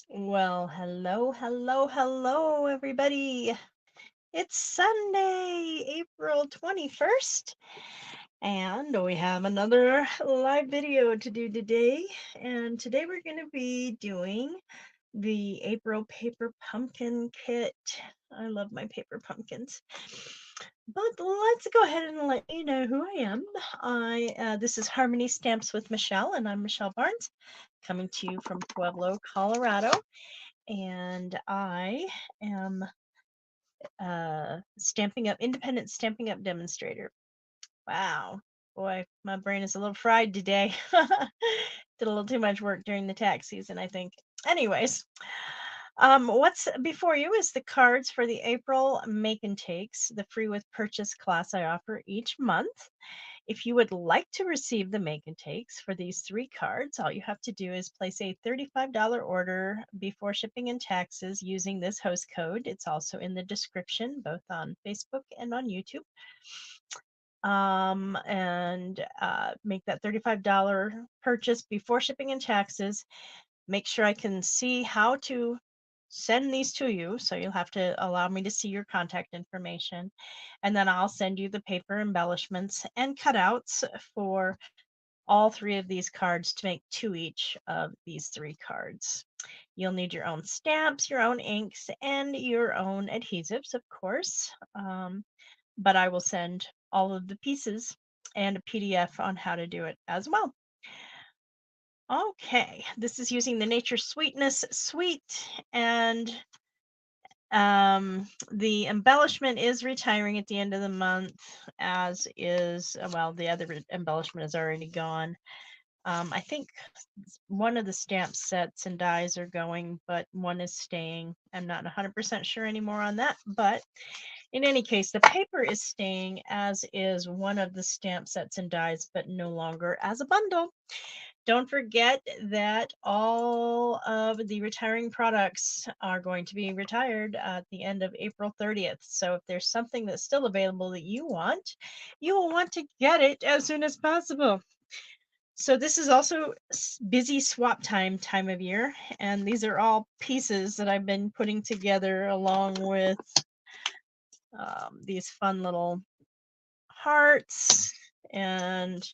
Well, hello, everybody. It's Sunday, April 21st, and we have another live video to do today. And today we're going to be doing the April paper pumpkin kit. I love my paper pumpkins. But let's go ahead and let you know who I am. This is Harmony Stamps with Michelle, and I'm Michelle Barnes, coming to you from Pueblo, Colorado. And I am independent Stamping Up demonstrator. Wow, boy, my brain is a little fried today. Did a little too much work during the tax season, I think. Anyways, what's before you is the cards for the April Make and Takes, the free with purchase class I offer each month. If you would like to receive the make and takes for these 3 cards, all you have to do is place a $35 order before shipping and taxes using this host code. It's also in the description, both on Facebook and on YouTube. And make that $35 purchase before shipping and taxes. Make sure I can see how to send these to you. So you'll have to allow me to see your contact information. And then I'll send you the paper embellishments and cutouts for all 3 of these cards to make 2 each of these 3 cards. You'll need your own stamps, your own inks, and your own adhesives, of course. But I will send all of the pieces and a PDF on how to do it as well. Okay, this is using the Nature Sweetness Suite, and the embellishment is retiring at the end of the month, as is, well, the other embellishment is already gone. I think one of the stamp sets and dies are going, but one is staying. I'm not 100% sure anymore on that, but in any case, the paper is staying, as is one of the stamp sets and dies, but no longer as a bundle. Don't forget that all of the retiring products are going to be retired at the end of April 30th. So if there's something that's still available that you will want to get it as soon as possible. So this is also busy swap time of year, and these are all pieces that I've been putting together along with these fun little hearts and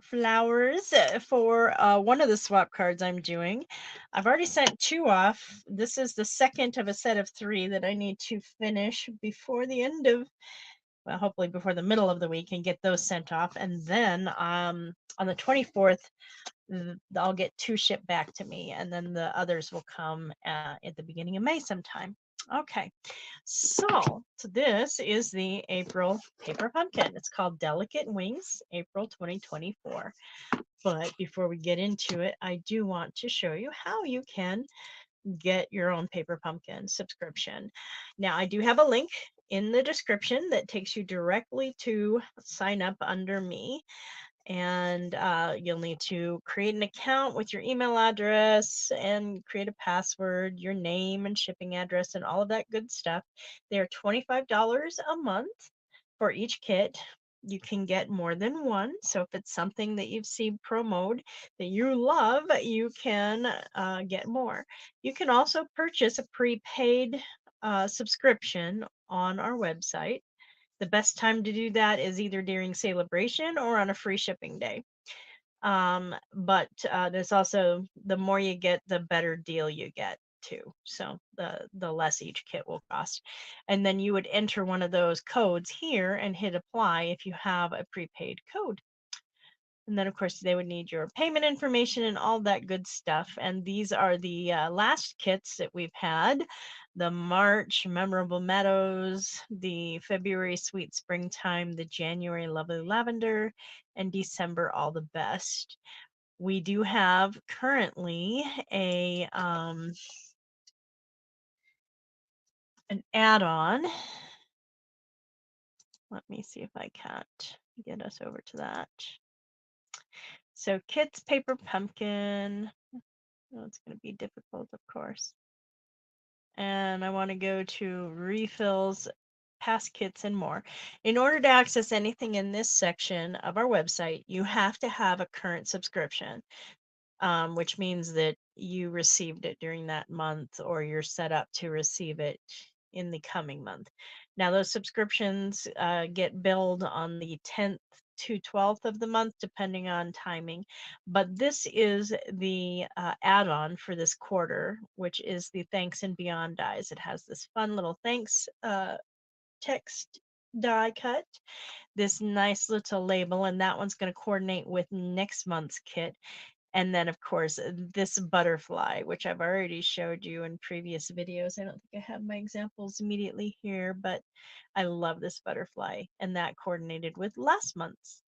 flowers for one of the swap cards I'm doing. I've already sent 2 off. This is the second of a set of 3 that I need to finish before the end of, well, hopefully before the middle of the week, and get those sent off. And then on the 24th, I'll get 2 shipped back to me, and then the others will come at the beginning of May sometime. Okay, so this is the April paper pumpkin. It's called Delicate Wings, April 2024. But before we get into it, I do want to show you how you can get your own paper pumpkin subscription. Now, I do have a link in the description that takes you directly to sign up under me. And you'll need to create an account with your email address and create a password, your name and shipping address, and all of that good stuff. They're $25 a month for each kit. You can get more than one. So if it's something that you've seen promoted that you love, you can get more. You can also purchase a prepaid subscription on our website. The best time to do that is either during celebration or on a free shipping day. But there's also, the more you get, the better deal you get too. So the less each kit will cost. And then you would enter one of those codes here and hit apply if you have a prepaid code. And then, of course, they would need your payment information and all that good stuff. And these are the last kits that we've had: the March Memorable Meadows, the February Sweet Springtime, the January Lovely Lavender, and December All the Best. We do have currently an add-on. Let me see if I can't get us over to that. So Kits Paper Pumpkin. Oh, it's going to be difficult, of course. And I want to go to refills, past kits, and more. In order to access anything in this section of our website, you have to have a current subscription. which means that you received it during that month or you're set up to receive it in the coming month. Now, those subscriptions get billed on the 10th to 12th of the month, depending on timing. But this is the add-on for this quarter, which is the Thanks and Beyond dies. It has this fun little thanks text die cut, this nice little label, and that one's going to coordinate with next month's kit. And then, of course, this butterfly, which I've already showed you in previous videos. I don't think I have my examples immediately here, but I love this butterfly. And that coordinated with last month's,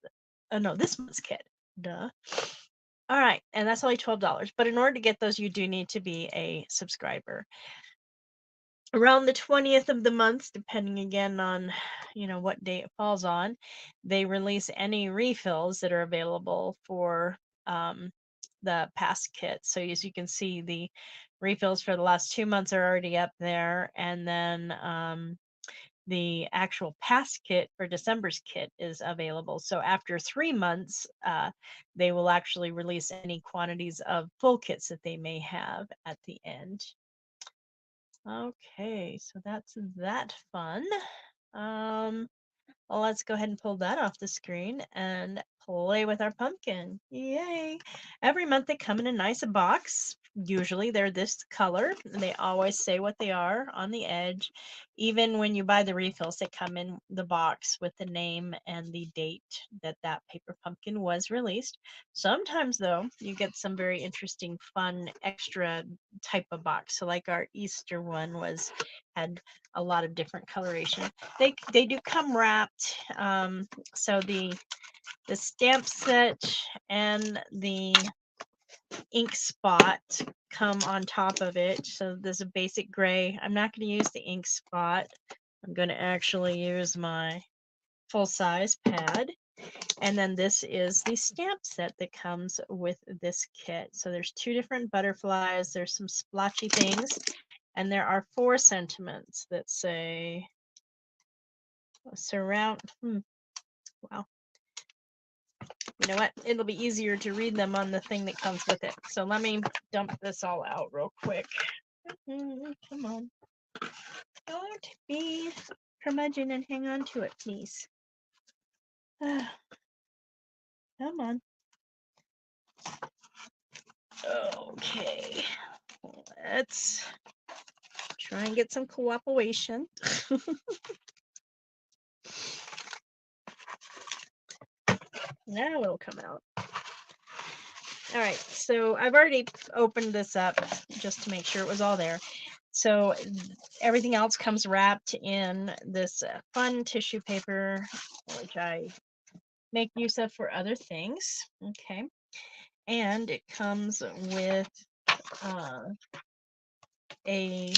no, this month's kit. Duh. All right, and that's only $12. But in order to get those, you do need to be a subscriber. Around the 20th of the month, depending again on, what day it falls on, they release any refills that are available for the past kit. So as you can see, the refills for the last 2 months are already up there, and then the actual past kit for December's kit is available. So after 3 months, they will actually release any quantities of full kits that they may have at the end. Okay, so that's that fun. Well, let's go ahead and pull that off the screen and play with our pumpkin. Yay! Every month they come in a nice box. Usually they're this color. They always say what they are on the edge. Even when you buy the refills, they come in the box with the name and the date that that paper pumpkin was released. Sometimes, though, you get some very interesting, fun, extra type of box. So like our Easter one had a lot of different coloration. They do come wrapped. So the stamp set and the ink spot come on top of it. So there's a basic gray. I'm not going to use the ink spot. I'm going to actually use my full-size pad. And then this is the stamp set that comes with this kit. So there's 2 different butterflies. There's some splotchy things. And there are 4 sentiments that say surround. Wow. You know what? It'll be easier to read them on the thing that comes with it. So let me dump this all out real quick. Come on. Don't be curmudgeon and hang on to it, please. Come on. Okay. Let's try and get some cooperation. Now it'll come out. All right, so I've already opened this up just to make sure it was all there. So everything else comes wrapped in this fun tissue paper, which I make use of for other things. Okay, and it comes with a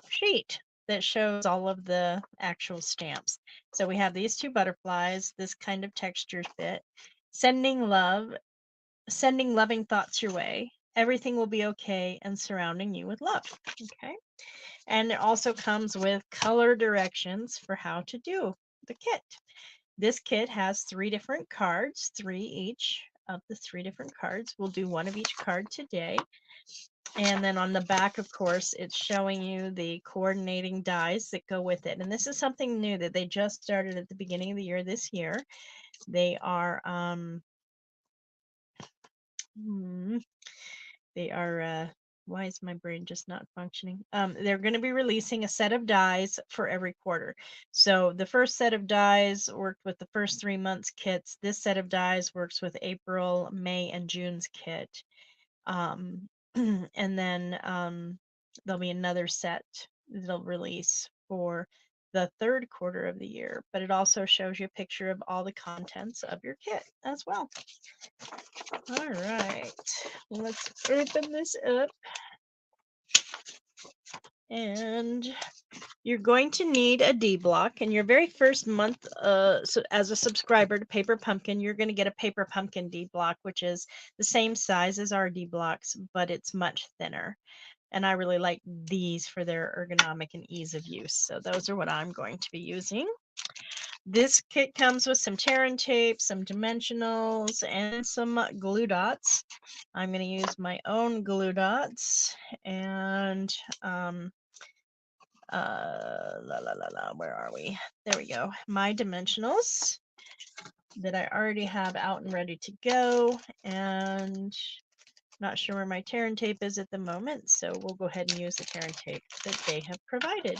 sheet that shows all of the actual stamps. So we have these 2 butterflies, this kind of texture fit, sending loving thoughts your way. Everything will be okay, and surrounding you with love. Okay. And it also comes with color directions for how to do the kit. This kit has 3 different cards, 3 each of the 3 different cards. We'll do 1 of each card today. And then on the back, of course, it's showing you the coordinating dies that go with it. And this is something new that they just started at the beginning of the year this year. They are why is my brain just not functioning? They're going to be releasing a set of dies for every quarter. So the first set of dies worked with the first 3 months kits. This set of dies works with April, May, and June's kit. And then there'll be another set they'll release for the 3rd quarter of the year, but it also shows you a picture of all the contents of your kit as well. All right, let's open this up. And you're going to need a D block. And your very first month so as a subscriber to Paper Pumpkin, you're going to get a Paper Pumpkin D block, which is the same size as our D blocks, but it's much thinner. And I really like these for their ergonomic and ease of use. So those are what I'm going to be using. This kit comes with some tear and tape, some dimensionals, and some glue dots. I'm going to use my own glue dots and where are we? There we go. My dimensionals that I already have out and ready to go, and not sure where my tear and tape is at the moment, so we'll go ahead and use the tear and tape that they have provided.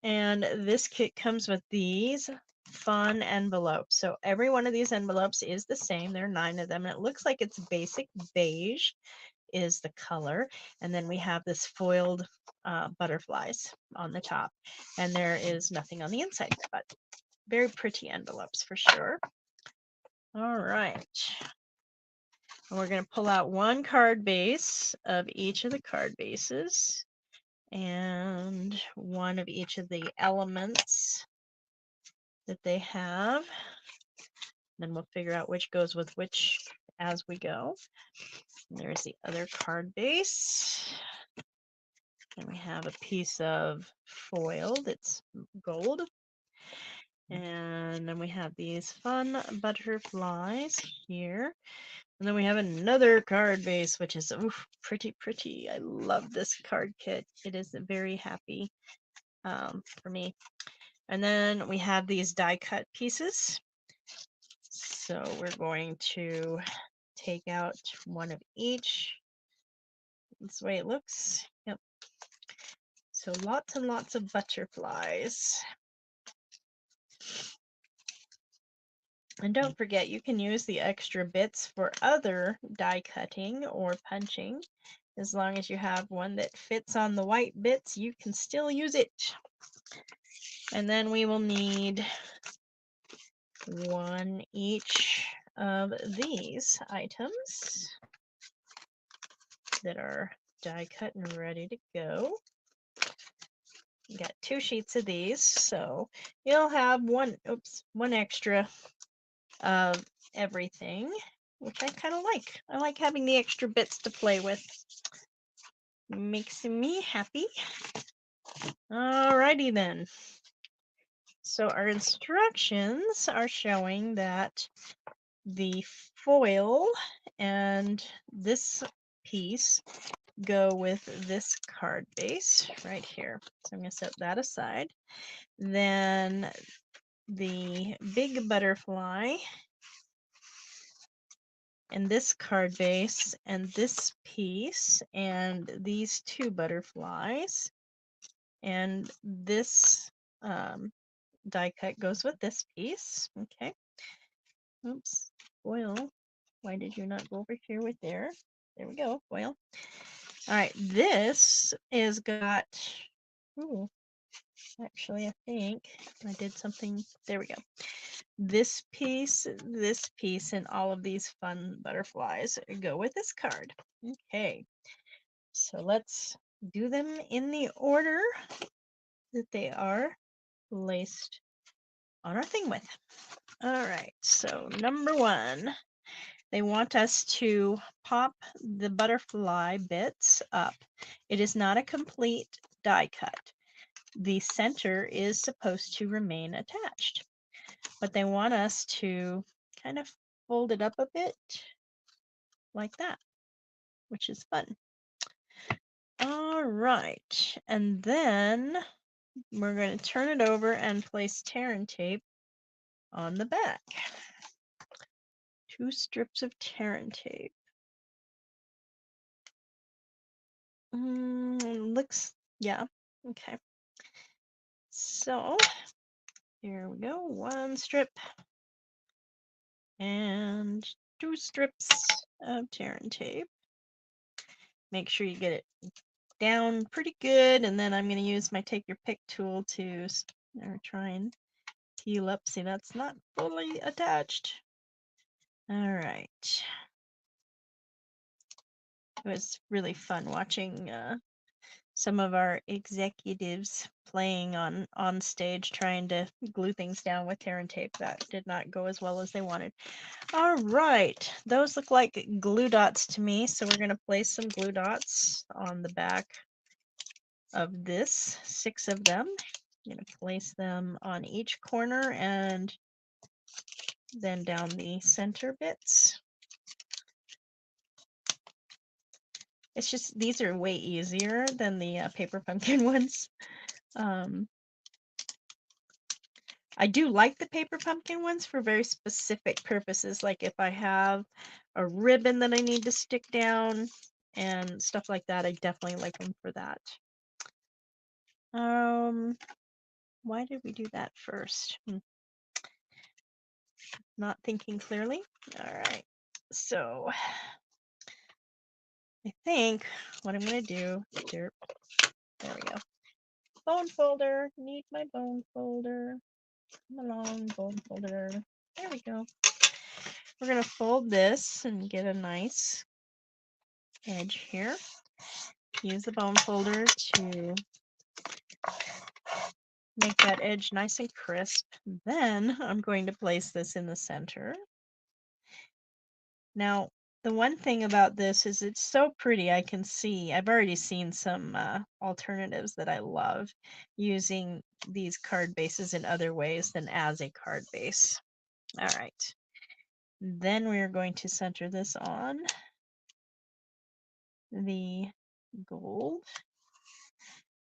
And this kit comes with these fun envelopes. So every one of these envelopes is the same. There are 9 of them, and it looks like it's basic beige is the color. And then we have this foiled butterflies on the top, and there is nothing on the inside, but very pretty envelopes for sure. All right. And we're going to pull out one card base of each of the card bases and one of each of the elements that they have. Then we'll figure out which goes with which as we go. And there's the other card base. And we have a piece of foil that's gold. And then we have these fun butterflies here. And then we have another card base, which is pretty, pretty. I love this card kit. It is very happy for me. And then we have these die cut pieces. So we're going to take out one of each. That's the way it looks. Yep. So lots and lots of butterflies. And don't forget, you can use the extra bits for other die cutting or punching. As long as you have one that fits on the white bits, you can still use it. And then we will need one each of these items that are die cut and ready to go. You got 2 sheets of these, so you'll have one extra of everything, which I kind of like. I like having the extra bits to play with. Makes me happy. Alrighty then. So our instructions are showing that the foil and this piece go with this card base right here. So I'm going to set that aside. Then the big butterfly and this card base and this piece and these 2 butterflies and this die cut goes with this piece. Okay. Oops. Foil. Why did you not go over here with there? There we go. Foil. All right. This is got. Ooh. Actually, I think I did something. There we go. This piece, and all of these fun butterflies go with this card. Okay, so let's do them in the order that they are placed on our thing with. All right, so number 1, they want us to pop the butterfly bits up. It is not a complete die cut. The center is supposed to remain attached, but they want us to kind of fold it up a bit like that, which is fun. All right, and then we're going to turn it over and place tear and tape on the back. 2 strips of tear and tape. Looks, yeah, okay. So here we go, 1 strip and 2 strips of tear and tape. Make sure you get it down pretty good, and then I'm going to use my take your pick tool to try and peel up. See, that's not fully attached. All right. It was really fun watching some of our executives playing on stage trying to glue things down with tear and tape. That did not go as well as they wanted. All right, those look like glue dots to me, so we're going to place some glue dots on the back of this, 6 of them. I'm going to place them on each corner and then down the center bits. It's just, these are way easier than the paper pumpkin ones. I do like the paper pumpkin ones for very specific purposes, like if I have a ribbon that I need to stick down and stuff like that. I definitely like them for that. Why did we do that first? Not thinking clearly. All right, so I think what I'm gonna do, there we go. Bone folder, need my bone folder. Come along, bone folder. There we go. We're gonna fold this and get a nice edge here. Use the bone folder to make that edge nice and crisp. Then I'm going to place this in the center. Now, the one thing about this is it's so pretty. I can see, I've already seen some alternatives that I love using these card bases in other ways than as a card base. All right. Then we're going to center this on the gold.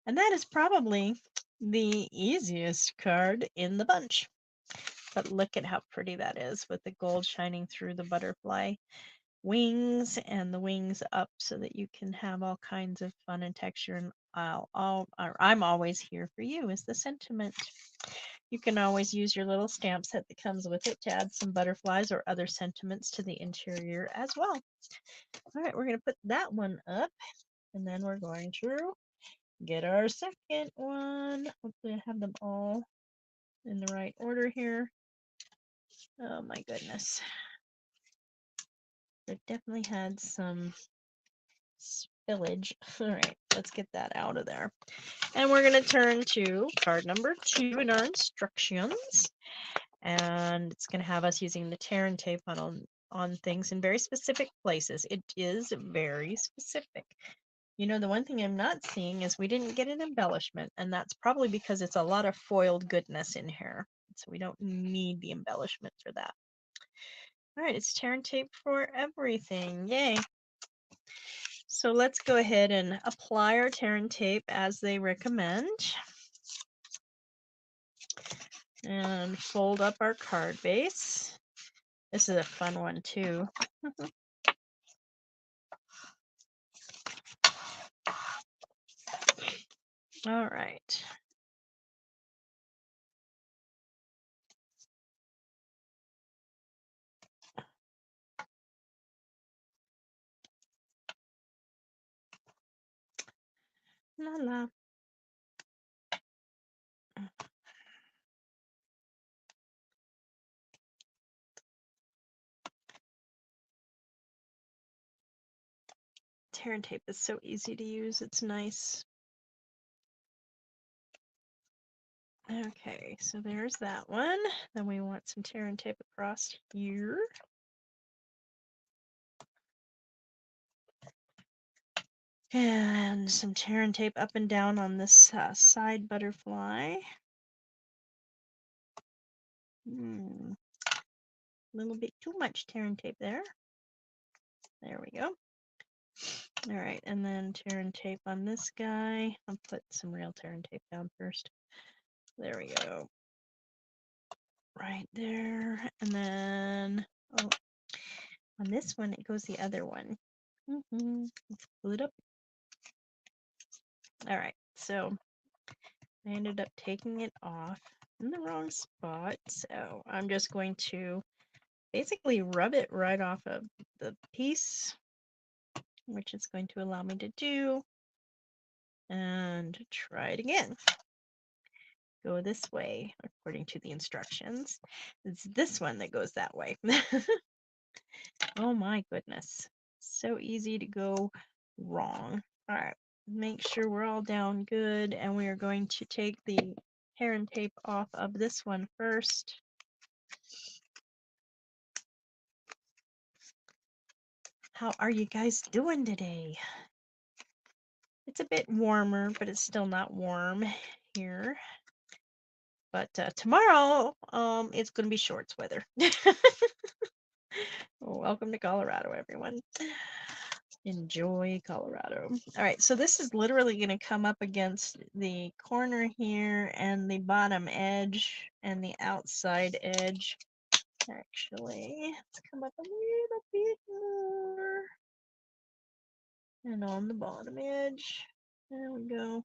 And that is probably the easiest card in the bunch. But look at how pretty that is with the gold shining through the butterfly wings and the wings up so that you can have all kinds of fun and texture. And I'm always here for you is the sentiment. You can always use your little stamp set that comes with it to add some butterflies or other sentiments to the interior as well. All right, we're going to put that one up, and then we're going to get our second one. Hopefully I have them all in the right order here. Oh my goodness. It definitely had some spillage. All right, let's get that out of there. And we're going to turn to card number 2 in our instructions. And it's going to have us using the tear and tape on things in very specific places. It is very specific. You know, the one thing I'm not seeing is we didn't get an embellishment, and that's probably because it's a lot of foiled goodness in here. So we don't need the embellishment for that. All right, it's tear and tape for everything. Yay. So let's go ahead and apply our tear and tape as they recommend. And fold up our card base. This is a fun one too. All right. La la. Tear and tape is so easy to use. It's nice. Okay, so there's that one. Then we want some tear and tape across here. And some tear and tape up and down on this side butterfly. A little bit too much tear and tape there. There we go. All right, and then tear and tape on this guy. I'll put some real tear and tape down first. There we go. Right there. And then, oh, on this one, it goes the other one. Let's pull it up. All right, so I ended up taking it off in the wrong spot. So I'm just going to basically rub it right off of the piece, which it's going to allow me to do. And try it again. Go this way, according to the instructions. It's this one that goes that way. Oh my goodness. So easy to go wrong. All right, make sure we're all down good, and we are going to take the tear and tape off of this one first. How are you guys doing today? It's a bit warmer, but it's still not warm here. But tomorrow, it's going to be shorts weather. Welcome to Colorado, everyone. Enjoy Colorado. All right, so this is literally going to come up against the corner here and the bottom edge and the outside edge. Actually, let's come up a little bit more. And on the bottom edge. There we go.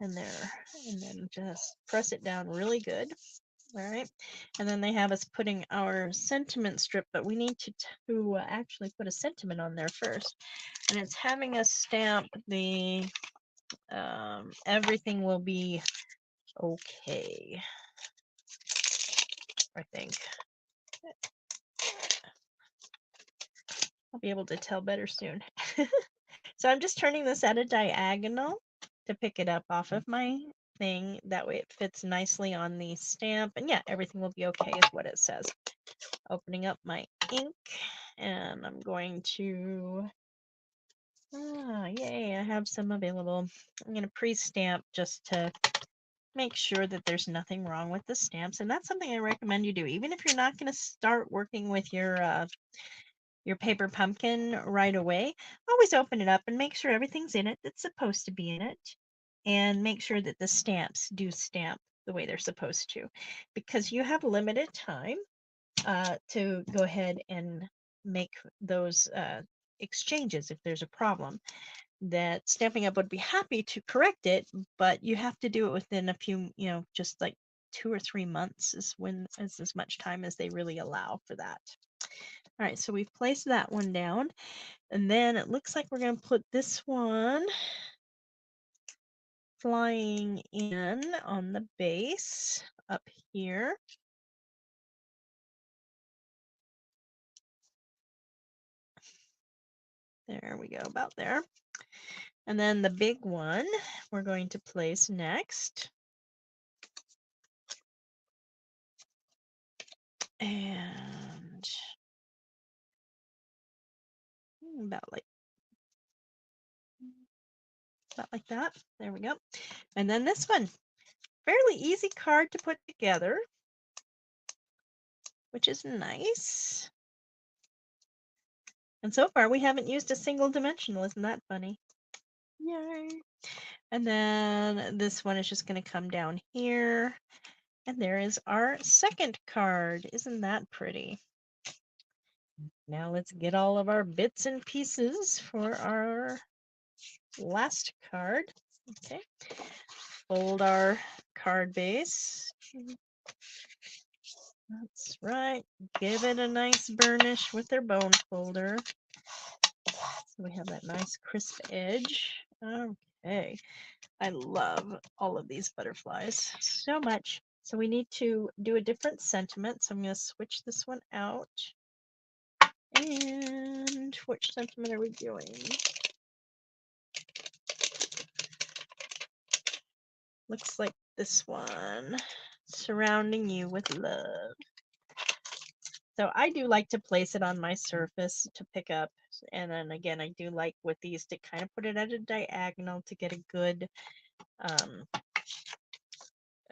And there. And then just press it down really good. All right. And then they have us putting our sentiment strip, but we need to actually put a sentiment on there first. And it's having us stamp the everything will be okay, I think. I'll be able to tell better soon. So I'm just turning this at a diagonal to pick it up off of my thing. That way it fits nicely on the stamp. And yeah, everything will be okay is what it says. Opening up my ink, and I'm going to, yay, I have some available. I'm going to pre-stamp just to make sure that there's nothing wrong with the stamps. And that's something I recommend you do. Even if you're not going to start working with your paper pumpkin right away, always open it up and make sure everything's in it that's supposed to be in it, and make sure that the stamps do stamp the way they're supposed to, because you have limited time to go ahead and make those exchanges if there's a problem. That Stampin' Up would be happy to correct it, but you have to do it within a few, just like 2 or 3 months is as much time as they really allow for that. All right, so we've placed that one down, and then it looks like we're going to put this one flying in on the base up here. There we go, about there. And then the big one we're going to place next. And about like that. There we go. And then this one, fairly easy card to put together, which is nice. And so far we haven't used a single dimensional. Isn't that funny? Yay. And then this one is just going to come down here. And there is our second card. Isn't that pretty? Now let's get all of our bits and pieces for our last card. Okay. Fold our card base. That's right. Give it a nice burnish with their bone folder. So we have that nice crisp edge. Okay. I love all of these butterflies so much. So we need to do a different sentiment. So I'm going to switch this one out. And which sentiment are we doing? Looks like this one. Surrounding you with love. So I do like to place it on my surface to pick up. And then again, I do like with these to kind of put it at a diagonal to get a good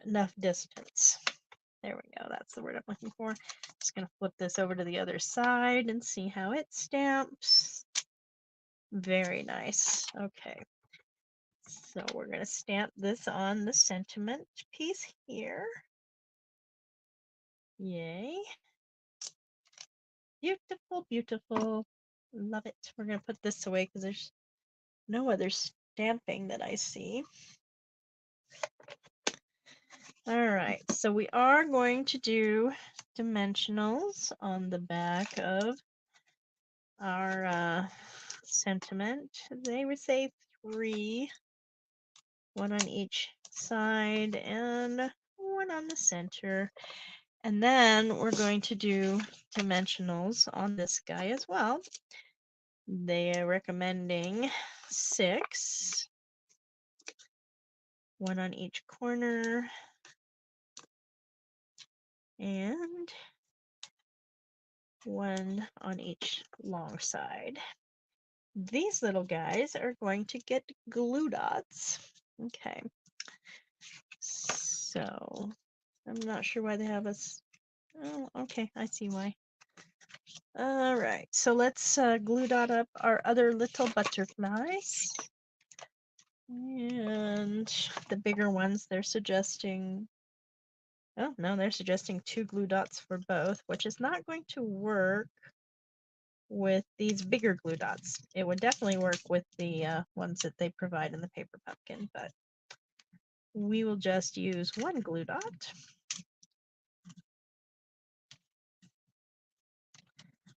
enough distance. There we go. That's the word I'm looking for. Just going to flip this over to the other side and see how it stamps. Very nice. Okay. So we're going to stamp this on the sentiment piece here. Yay. Beautiful, beautiful. Love it. We're going to put this away because there's no other stamping that I see. All right, so we are going to do dimensionals on the back of our sentiment. They would say 3, 1 on each side and 1 on the center. And then we're going to do dimensionals on this guy as well. They are recommending 6, 1 on each corner, and 1 on each long side. These little guys are going to get glue dots. Okay. So I'm not sure why they have us. Oh, okay, I see why. All right, so let's glue dot up our other little butterflies. And the bigger ones, they're suggesting, oh no, they're suggesting 2 glue dots for both, which is not going to work with these bigger glue dots. It would definitely work with the ones that they provide in the paper pumpkin, but we will just use 1 glue dot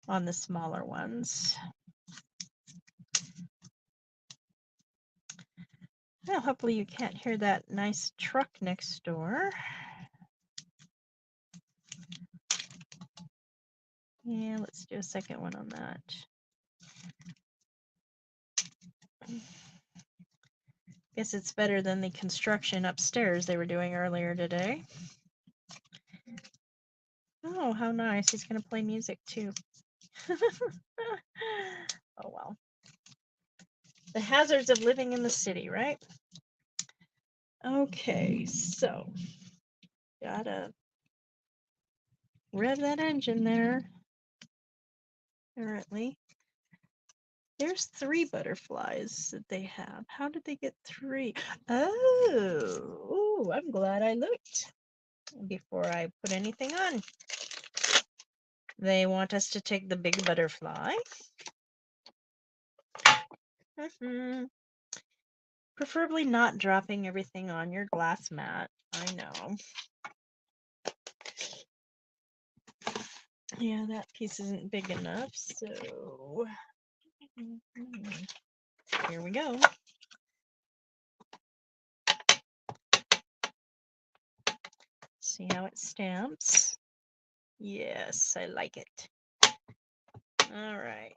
on the smaller ones. Well, hopefully you can't hear that nice truck next door. Yeah, let's do a second one on that. Guess it's better than the construction upstairs they were doing earlier today. Oh, how nice. He's going to play music too. Oh, well. The hazards of living in the city, right? Okay, so gotta rev that engine there. Apparently. There's 3 butterflies that they have. How did they get 3? Oh, I'm glad I looked before I put anything on. They want us to take the big butterfly. Preferably not dropping everything on your glass mat. I know. Yeah, that piece isn't big enough, so here we go. See how it stamps? Yes, I like it. All right.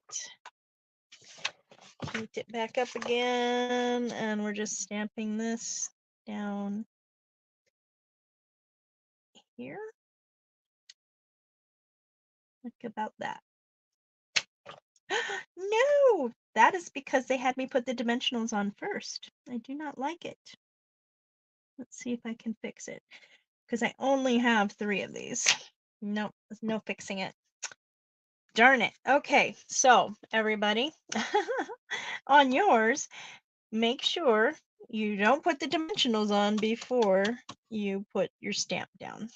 Heat it back up again, and we're just stamping this down here. Like about that. No, that is because they had me put the dimensionals on first. I do not like it. Let's see if I can fix it. Because I only have 3 of these. Nope, there's no fixing it. Darn it. Okay, so everybody, on yours, make sure you don't put the dimensionals on before you put your stamp down.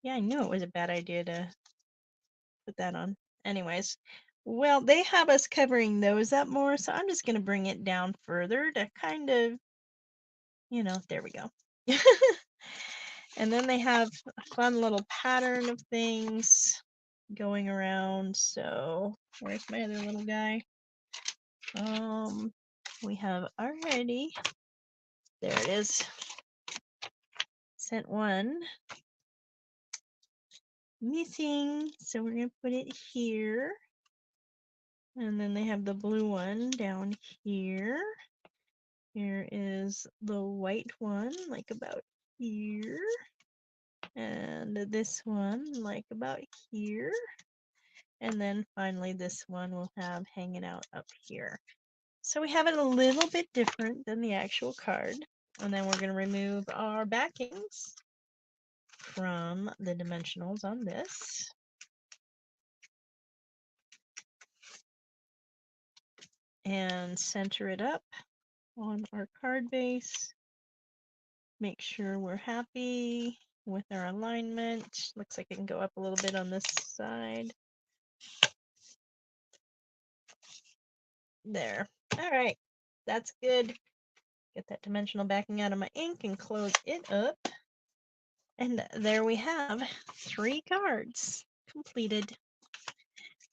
Yeah, I knew it was a bad idea to put that on. Anyways, well, they have us covering those up more, so I'm just going to bring it down further to kind of, there we go. And then they have a fun little pattern of things going around. So where's my other little guy? We have already, there it is, sent 1 missing, so we're gonna put it here, and then they have the blue one down here. Here is the white one, like about here, and this one like about here. And then finally this one we'll have hanging out up here. So we have it a little bit different than the actual card. And then we're going to remove our backings from the dimensionals on this. And center it up on our card base. Make sure we're happy with our alignment. Looks like it can go up a little bit on this side. There. All right. That's good. Get that dimensional backing out of my ink and close it up. And there we have 3 cards completed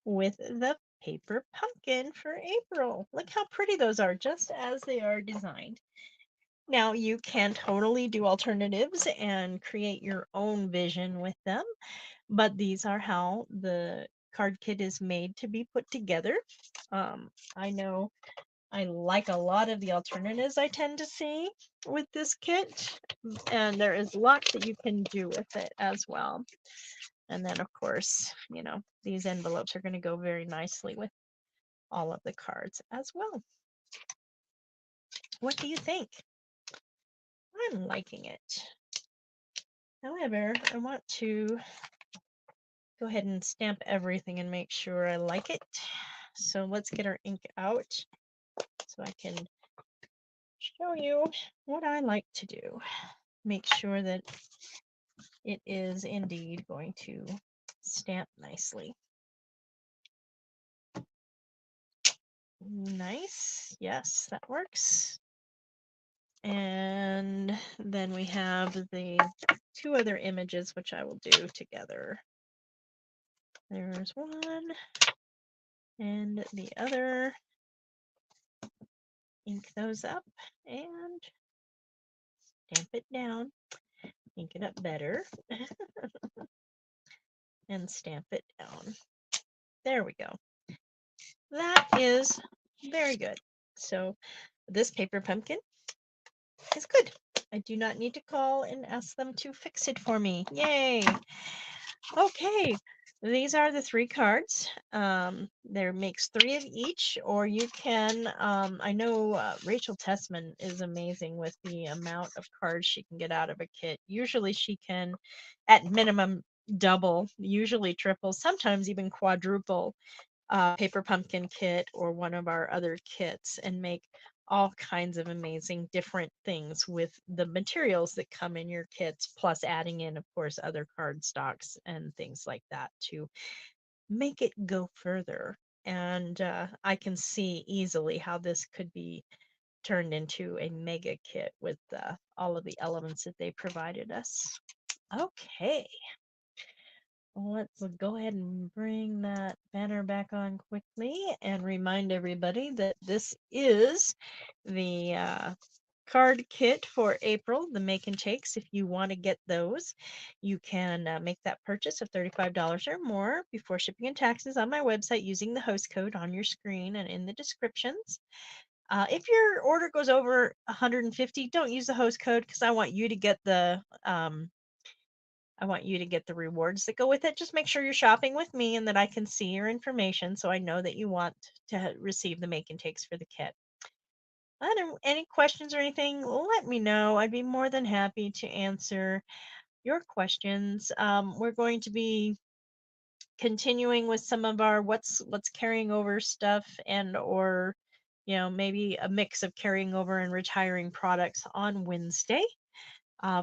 with the paper pumpkin for April. Look how pretty those are, just as they are designed. Now you can totally do alternatives and create your own vision with them, but these are how the card kit is made to be put together. I know I like a lot of the alternatives I tend to see with this kit, and there is lots that you can do with it as well. And then of course, these envelopes are going to go very nicely with all of the cards as well. What do you think? I'm liking it. However, I want to go ahead and stamp everything and make sure I like it. So let's get our ink out so I can show you what I like to do. Make sure that it is indeed going to stamp nicely. Nice. Yes, that works. And then we have the two other images, which I will do together. There's one and the other. Ink those up and stamp it down. Ink it up better and stamp it down. There we go. That is very good. So this paper pumpkin is good. I do not need to call and ask them to fix it for me. Yay! Okay, these are the three cards. There makes three of each, or you can. I know Rachel Tessman is amazing with the amount of cards she can get out of a kit. Usually, she can, at minimum, double, usually triple, sometimes even quadruple paper pumpkin kit or one of our other kits and make all kinds of amazing different things with the materials that come in your kits, plus adding in, of course, other card stocks and things like that to make it go further. And I can see easily how this could be turned into a mega kit with all of the elements that they provided us. Okay. Let's go ahead and bring that banner back on quickly and remind everybody that this is the card kit for April, the make and takes. If you want to get those, you can make that purchase of $35 or more before shipping and taxes on my website using the host code on your screen and in the descriptions. If your order goes over 150, don't use the host code because I want you to get the rewards that go with it. Just make sure you're shopping with me and that I can see your information so I know that you want to receive the make and takes for the kit. Any questions or anything, let me know. I'd be more than happy to answer your questions. We're going to be continuing with some of our what's carrying over stuff and or maybe a mix of carrying over and retiring products on Wednesday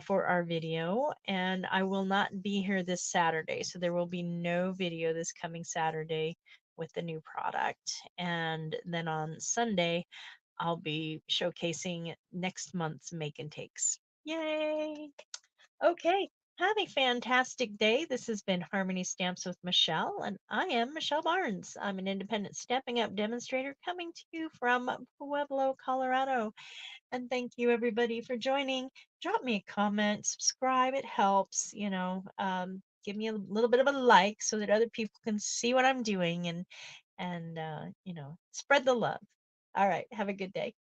for our video, and I will not be here this Saturday, so there will be no video this coming Saturday with the new product. And then on Sunday, I'll be showcasing next month's make and takes. Yay! Okay, have a fantastic day. This has been Harmony Stamps with Michelle, and I am Michelle Barnes. I'm an independent Stampin' Up demonstrator coming to you from Pueblo, Colorado. And thank you everybody for joining. Drop me a comment, subscribe, it helps, give me a little bit of a like so that other people can see what I'm doing and spread the love. All right, have a good day.